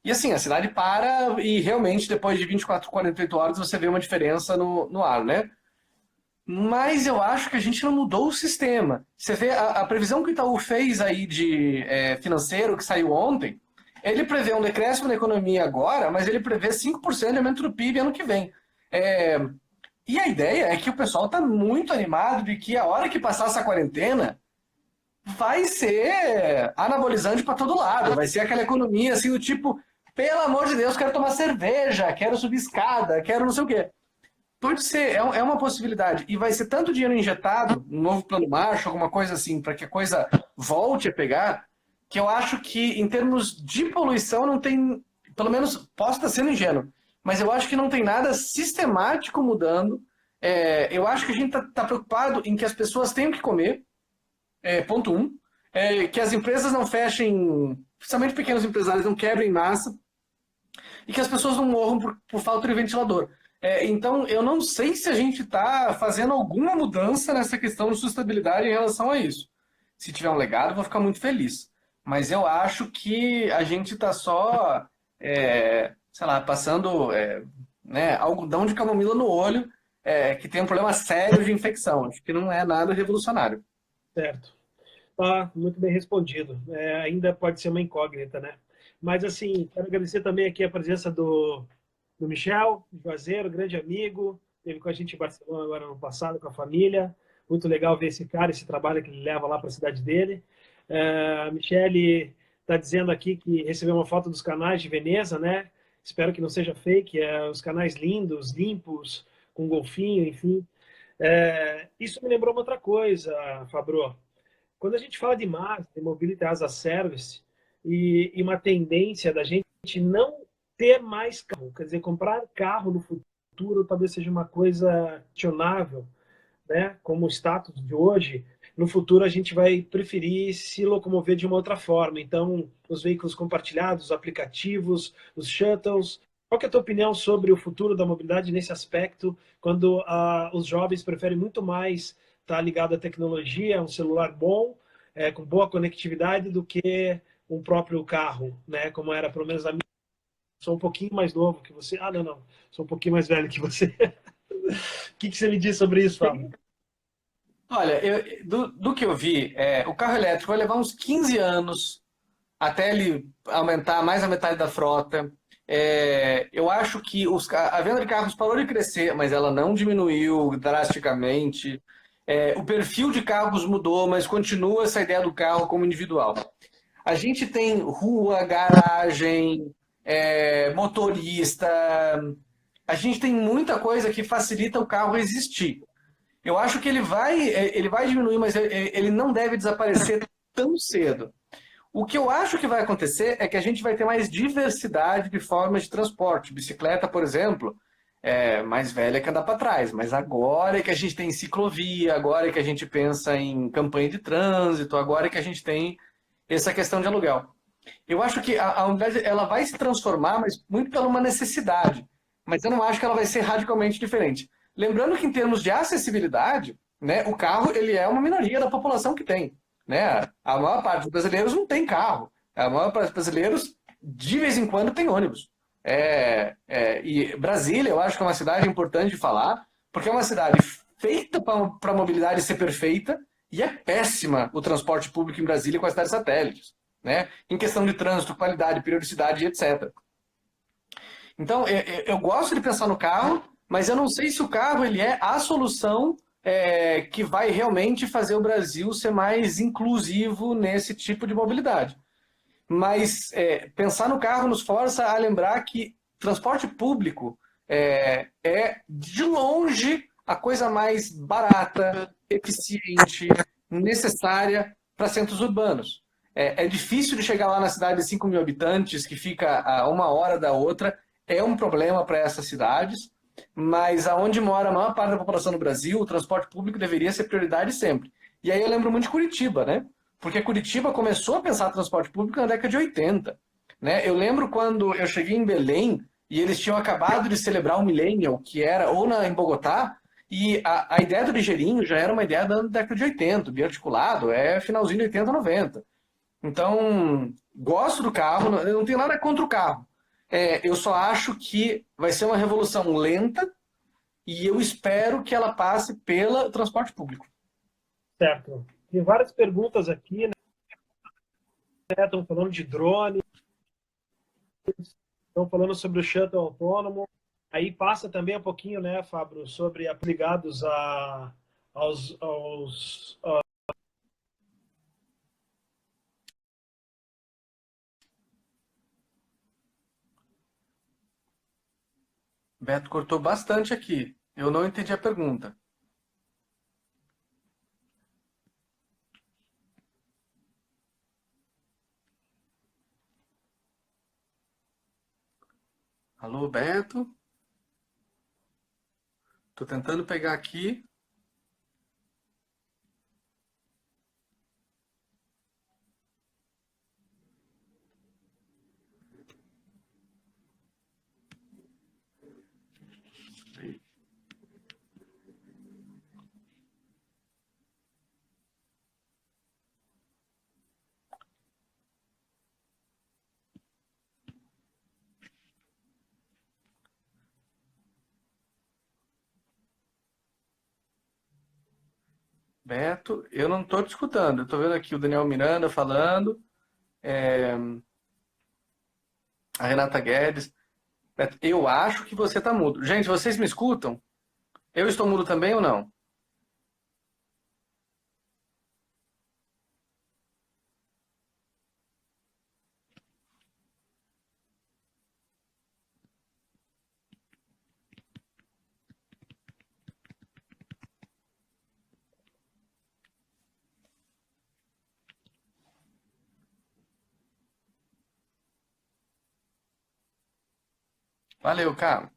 E assim, a cidade para e realmente depois de 24, 48 horas você vê uma diferença no ar, né? Mas eu acho que a gente não mudou o sistema. Você vê a previsão que o Itaú fez aí de financeiro, que saiu ontem, ele prevê um decréscimo na economia agora, mas ele prevê 5% de aumento do PIB ano que vem. E a ideia é que o pessoal está muito animado de que a hora que passar essa quarentena vai ser anabolizante para todo lado. Vai ser aquela economia assim do tipo, pelo amor de Deus, quero tomar cerveja, quero subir escada, quero não sei o quê. Pode ser, é uma possibilidade. E vai ser tanto dinheiro injetado, um novo plano Marshall, alguma coisa assim, para que a coisa volte a pegar, que eu acho que em termos de poluição não tem, pelo menos posso estar sendo ingênuo, mas eu acho que não tem nada sistemático mudando. Eu acho que a gente está preocupado em que as pessoas tenham que comer, ponto um, que as empresas não fechem, principalmente pequenos empresários, não quebrem massa, e que as pessoas não morram por falta de ventilador. Então, eu não sei se a gente está fazendo alguma mudança nessa questão de sustentabilidade em relação a isso. Se tiver um legado, eu vou ficar muito feliz. Mas eu acho que a gente está só, sei lá, passando né, algodão de camomila no olho, que tem um problema sério de infecção. Acho que não é nada revolucionário. Certo. Muito bem respondido. Ainda pode ser uma incógnita, né? Mas, assim, quero agradecer também aqui a presença do Michel Juazeiro, grande amigo, esteve com a gente em Barcelona agora no passado, com a família. Muito legal ver esse cara, esse trabalho que ele leva lá para a cidade dele. A Michele está dizendo aqui que recebeu uma foto dos canais de Veneza, né? Espero que não seja fake, os canais lindos, limpos, com golfinho, enfim. Isso me lembrou uma outra coisa, Fabro. Quando a gente fala de MaaS, de Mobility as a Service, e uma tendência da gente não ter mais carro, quer dizer, comprar carro no futuro futuro talvez seja uma coisa questionável, né, como o status de hoje, no futuro a gente vai preferir se locomover de uma outra forma. Então, os veículos compartilhados, os aplicativos, os shuttles. Qual que é a tua opinião sobre o futuro da mobilidade nesse aspecto, quando os jovens preferem muito mais estar ligado à tecnologia, um celular bom, com boa conectividade, do que um próprio carro, né? Como era, pelo menos, a minha. Sou um pouquinho mais novo que você. Ah, não, não. Sou um pouquinho mais velho que você. O que você me diz sobre isso, Fábio? Olha, do que eu vi, o carro elétrico vai levar uns 15 anos até ele aumentar mais a metade da frota. Eu acho que a venda de carros parou de crescer, mas ela não diminuiu drasticamente. O perfil de carros mudou, mas continua essa ideia do carro como individual. A gente tem rua, garagem, motorista. A gente tem muita coisa que facilita o carro existir. Eu acho que ele vai diminuir, mas ele não deve desaparecer tão cedo. O que eu acho que vai acontecer é que a gente vai ter mais diversidade de formas de transporte. Bicicleta, por exemplo, é mais velha que andar para trás, mas agora é que a gente tem ciclovia, agora é que a gente pensa em campanha de trânsito, agora é que a gente tem essa questão de aluguel. Eu acho que a unidade ela vai se transformar, mas muito pela uma necessidade. Mas eu não acho que ela vai ser radicalmente diferente. Lembrando que em termos de acessibilidade, né, o carro ele é uma minoria da população que tem. Né? A maior parte dos brasileiros não tem carro. A maior parte dos brasileiros, de vez em quando, tem ônibus. E Brasília, eu acho que é uma cidade importante de falar, porque é uma cidade feita para a mobilidade ser perfeita e é péssima o transporte público em Brasília com as cidades satélites. Né? Em questão de trânsito, qualidade, periodicidade, etc. Então, eu gosto de pensar no carro, mas eu não sei se o carro ele é a solução que vai realmente fazer o Brasil ser mais inclusivo nesse tipo de mobilidade. Mas pensar no carro nos força a lembrar que transporte público de longe, a coisa mais barata, eficiente, necessária para centros urbanos. É difícil de chegar lá na cidade de 5 mil habitantes, que fica a 1 hora da outra, é um problema para essas cidades, mas aonde mora a maior parte da população no Brasil, o transporte público deveria ser prioridade sempre. E aí eu lembro muito de Curitiba, né? Porque Curitiba começou a pensar transporte público na década de 80. Né? Eu lembro quando eu cheguei em Belém e eles tinham acabado de celebrar o Millennial, que era em Bogotá, e a ideia do ligeirinho já era uma ideia da década de 80, biarticulado, finalzinho de 80, 90. Então, gosto do carro, eu não tenho nada contra o carro. Eu só acho que vai ser uma revolução lenta e eu espero que ela passe pelo transporte público. Certo. Tem várias perguntas aqui, né? Estão falando de drone, estão falando sobre o shuttle autônomo. Aí passa também um pouquinho, né, Fábio, sobre ligados aos Beto cortou bastante aqui. Eu não entendi a pergunta. Alô, Beto? Tô tentando pegar aqui. Beto, eu não estou te escutando. Eu estou vendo aqui o Daniel Miranda falando, a Renata Guedes. Beto, eu acho que você está mudo. Gente, vocês me escutam? Eu estou mudo também ou não? Valeu, cara.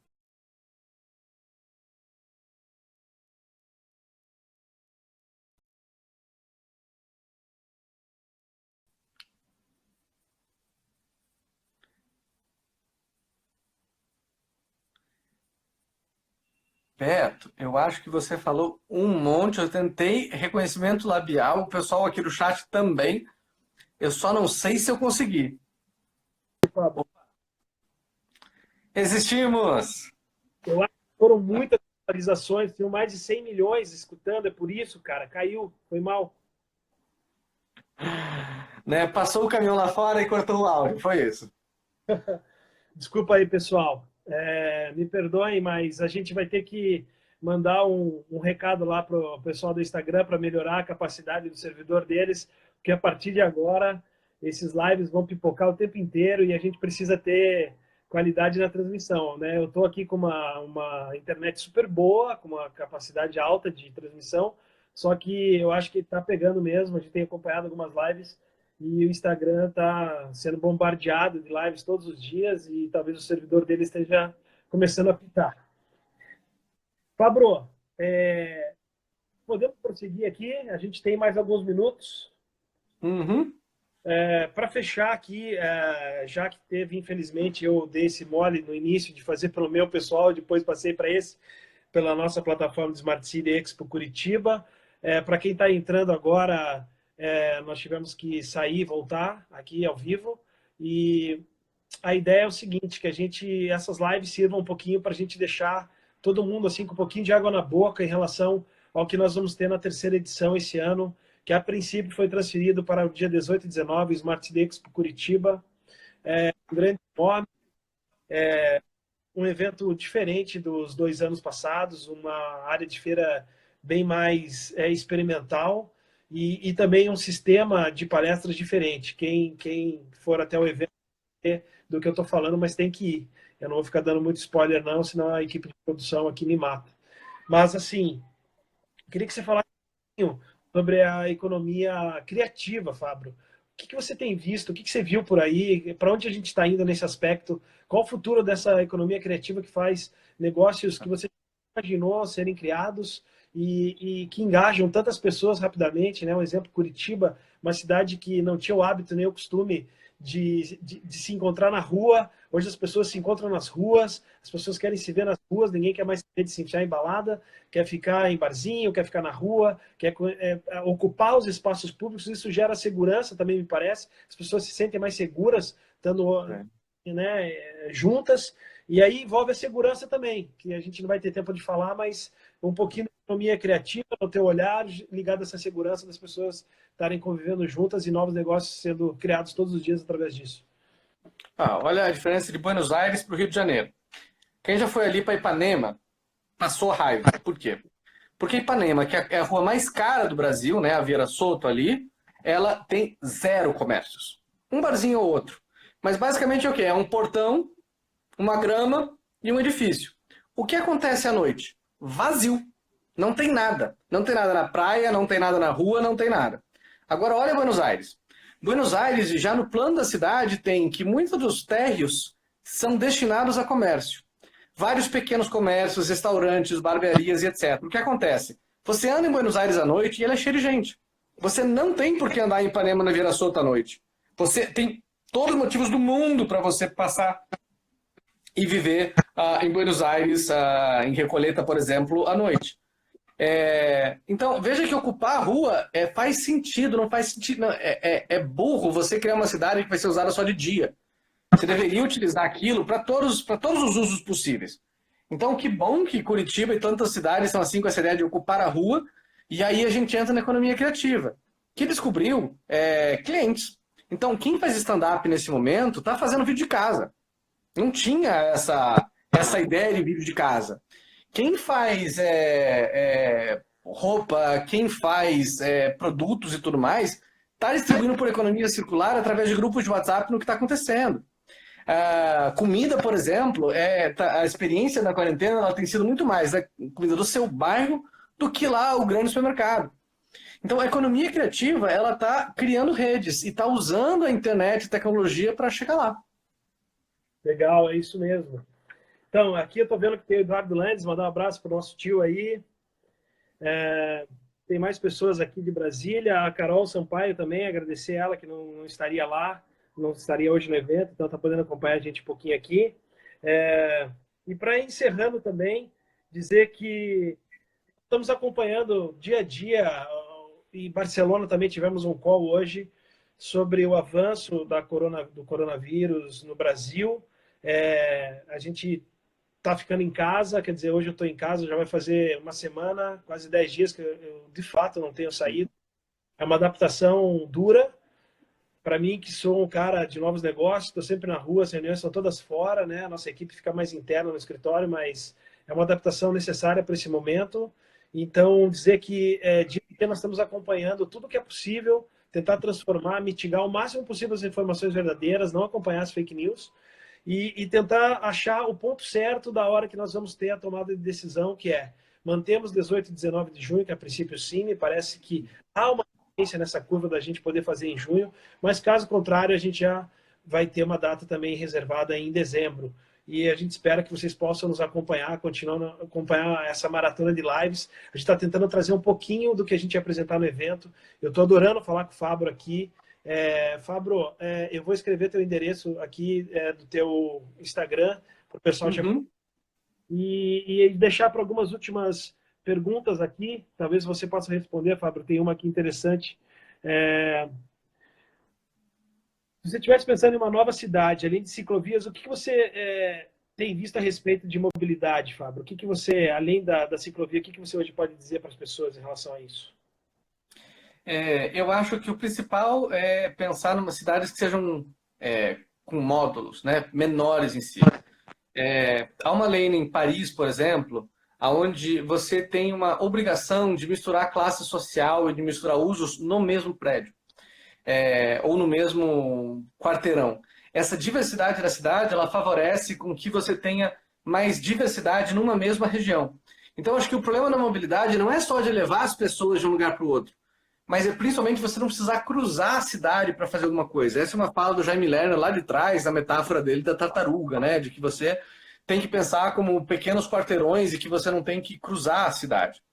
Beto, eu acho que você falou um monte. Eu tentei reconhecimento labial, o pessoal aqui do chat também. Eu só não sei se eu consegui. Existimos! Eu acho que foram muitas atualizações, tinham mais de 100 milhões escutando, é por isso, cara, caiu, foi mal. Né? Passou o caminhão lá fora e cortou o áudio, foi isso. Desculpa aí, pessoal. Me perdoem, mas a gente vai ter que mandar um recado lá para o pessoal do Instagram para melhorar a capacidade do servidor deles, porque a partir de agora esses lives vão pipocar o tempo inteiro e a gente precisa ter qualidade na transmissão, né? Eu estou aqui com uma internet super boa, com uma capacidade alta de transmissão, só que eu acho que está pegando mesmo. A gente tem acompanhado algumas lives e o Instagram está sendo bombardeado de lives todos os dias e talvez o servidor dele esteja começando a pitar. Fabro, podemos prosseguir aqui? A gente tem mais alguns minutos. Uhum. Para fechar aqui, já que teve, infelizmente, eu dei esse mole no início de fazer pelo meu pessoal, depois passei para esse, pela nossa plataforma de Smart City Expo Curitiba. Para quem está entrando agora, nós tivemos que sair e voltar aqui ao vivo. E a ideia é o seguinte, que essas lives sirvam um pouquinho para a gente deixar todo mundo assim com um pouquinho de água na boca em relação ao que nós vamos ter na terceira edição esse ano, que a princípio foi transferido para o dia 18 e 19, Smart City Expo Curitiba. Um grande nome, um evento diferente dos 2 anos passados, uma área de feira bem mais experimental e também um sistema de palestras diferente. Quem for até o evento do que eu estou falando, mas tem que ir. Eu não vou ficar dando muito spoiler não, senão a equipe de produção aqui me mata. Mas assim, queria que você falasse um pouquinho sobre a economia criativa, Fabro. O que você tem visto? O que você viu por aí? Para onde a gente está indo nesse aspecto? Qual o futuro dessa economia criativa que faz negócios que você imaginou serem criados e que engajam tantas pessoas rapidamente, né? Um exemplo, Curitiba, uma cidade que não tinha o hábito nem o costume de se encontrar na rua. Hoje as pessoas se encontram nas ruas, as pessoas querem se ver nas ruas, ninguém quer mais de se enfiar em balada, quer ficar em barzinho, quer ficar na rua, quer ocupar os espaços públicos. Isso gera segurança também, me parece. As pessoas se sentem mais seguras estando juntas. E aí envolve a segurança também, que a gente não vai ter tempo de falar, mas um pouquinho de economia criativa no teu olhar, ligado a essa segurança das pessoas estarem convivendo juntas e novos negócios sendo criados todos os dias através disso. Olha a diferença de Buenos Aires para o Rio de Janeiro. Quem já foi ali para Ipanema passou raiva. Por quê? Porque Ipanema, que é a rua mais cara do Brasil, né, a Vieira Soto ali, ela tem 0 comércios. Um barzinho ou outro. Mas basicamente é o quê? É um portão, uma grama e um edifício. O que acontece à noite? Vazio. Não tem nada. Não tem nada na praia, não tem nada na rua, não tem nada. Agora olha Buenos Aires. Buenos Aires, já no plano da cidade, tem que muitos dos térreos são destinados a comércio. Vários pequenos comércios, restaurantes, barbearias e etc. O que acontece? Você anda em Buenos Aires à noite e ela é cheia de gente. Você não tem por que andar em Ipanema na Vieira Solta à noite. Você tem todos os motivos do mundo para você passar e viver em Buenos Aires, em Recoleta, por exemplo, à noite. Então, veja que ocupar a rua faz sentido, não faz sentido. Não, é burro você criar uma cidade que vai ser usada só de dia. Você deveria utilizar aquilo para todos os usos possíveis. Então, que bom que Curitiba e tantas cidades são assim com essa ideia de ocupar a rua, e aí a gente entra na economia criativa, que descobriu clientes. Então, quem faz stand-up nesse momento está fazendo vídeo de casa. Não tinha essa ideia de vídeo de casa. Quem faz roupa, quem faz produtos e tudo mais, está distribuindo por economia circular através de grupos de WhatsApp no que está acontecendo. Comida, por exemplo, a experiência da quarentena ela tem sido muito mais a comida do seu bairro do que lá o grande supermercado. Então, a economia criativa ela está criando redes e está usando a internet e tecnologia para chegar lá. Legal, é isso mesmo. Então, aqui eu estou vendo que tem o Eduardo Landes, mandar um abraço para o nosso tio aí. Tem mais pessoas aqui de Brasília, a Carol Sampaio também, agradecer ela que não estaria lá, não estaria hoje no evento, então está podendo acompanhar a gente um pouquinho aqui. E para encerrando também, dizer que estamos acompanhando dia a dia, em Barcelona também tivemos um call hoje sobre o avanço do coronavírus no Brasil. A gente está ficando em casa, quer dizer, hoje eu estou em casa, já vai fazer uma semana, quase 10 dias que eu de fato não tenho saído. É uma adaptação dura, para mim, que sou um cara de novos negócios, estou sempre na rua, as reuniões são todas fora, né? A nossa equipe fica mais interna no escritório, mas é uma adaptação necessária para esse momento. Então, dizer que dia a dia nós estamos acompanhando tudo que é possível, tentar transformar, mitigar o máximo possível as informações verdadeiras, não acompanhar as fake news e tentar achar o ponto certo da hora que nós vamos ter a tomada de decisão, que é mantemos 18 e 19 de junho, que a princípio sim, me parece que há uma nessa curva da gente poder fazer em junho, mas caso contrário, a gente já vai ter uma data também reservada em dezembro. E a gente espera que vocês possam nos acompanhar, continuar a acompanhar essa maratona de lives. A gente está tentando trazer um pouquinho do que a gente ia apresentar no evento. Eu estou adorando falar com o Fabro aqui. Fabro, eu vou escrever teu endereço aqui do teu Instagram para o pessoal te acompanhar. E deixar para algumas últimas perguntas aqui, talvez você possa responder, Fábio, tem uma aqui interessante. Se você estivesse pensando em uma nova cidade, além de ciclovias, o que você tem visto a respeito de mobilidade, Fábio? O que você, além da ciclovia, o que você hoje pode dizer para as pessoas em relação a isso? Eu acho que o principal é pensar em umas cidades que sejam com módulos, né, menores em si. Há uma lei em Paris, por exemplo, onde você tem uma obrigação de misturar classe social e de misturar usos no mesmo prédio, ou no mesmo quarteirão. Essa diversidade da cidade, ela favorece com que você tenha mais diversidade numa mesma região. Então, acho que o problema da mobilidade não é só de levar as pessoas de um lugar para o outro, mas é principalmente você não precisar cruzar a cidade para fazer alguma coisa. Essa é uma fala do Jaime Lerner lá de trás, da metáfora dele da tartaruga, né? De que você tem que pensar como pequenos quarteirões e que você não tem que cruzar a cidade.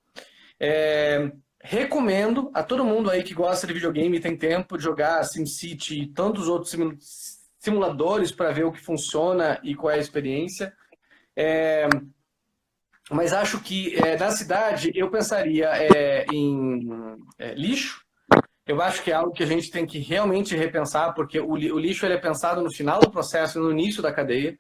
Recomendo a todo mundo aí que gosta de videogame e tem tempo de jogar SimCity e tantos outros simuladores para ver o que funciona e qual é a experiência. Mas acho que na cidade eu pensaria em lixo. Eu acho que é algo que a gente tem que realmente repensar, porque o lixo ele é pensado no final do processo e no início da cadeia.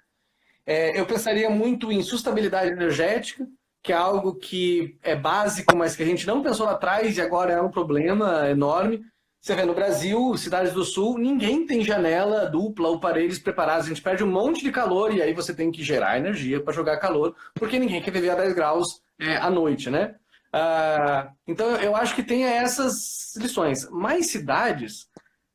Eu pensaria muito em sustentabilidade energética, que é algo que é básico, mas que a gente não pensou lá atrás e agora é um problema enorme. Você vê no Brasil, cidades do sul, ninguém tem janela dupla ou paredes preparadas. A gente perde um monte de calor e aí você tem que gerar energia para jogar calor, porque ninguém quer viver a 10 graus à noite, né? Então eu acho que tem essas lições. Mais cidades,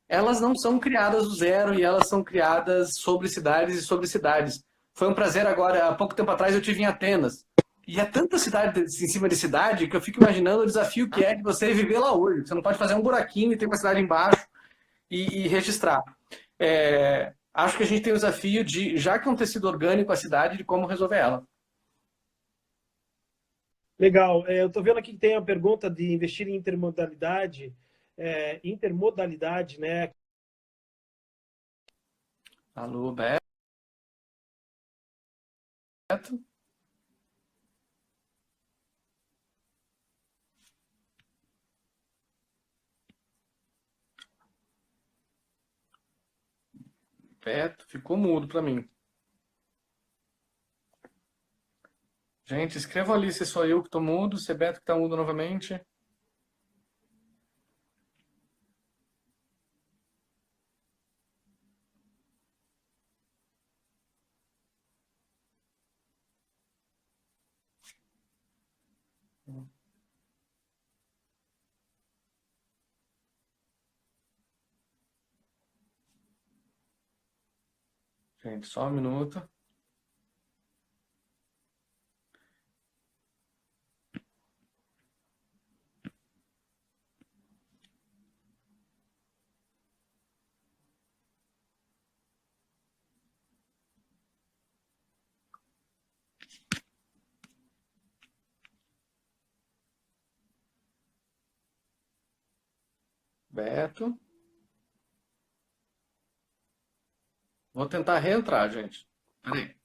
elas não são criadas do zero e elas são criadas sobre cidades e sobre cidades. Foi um prazer agora, há pouco tempo atrás eu estive em Atenas. E é tanta cidade em cima de cidade que eu fico imaginando o desafio que é de você viver lá hoje. Você não pode fazer um buraquinho e ter uma cidade embaixo e registrar. Acho que a gente tem o desafio de, já que é um tecido orgânico a cidade, de como resolver ela. Legal. Eu estou vendo aqui que tem a pergunta de investir em intermodalidade, né? Alô, Beto? Beto, ficou mudo para mim. Gente, escrevam ali se sou eu que estou mudo, se é Beto que está mudo novamente. Gente, só um minuto. Beto. Vou tentar reentrar, gente. Peraí.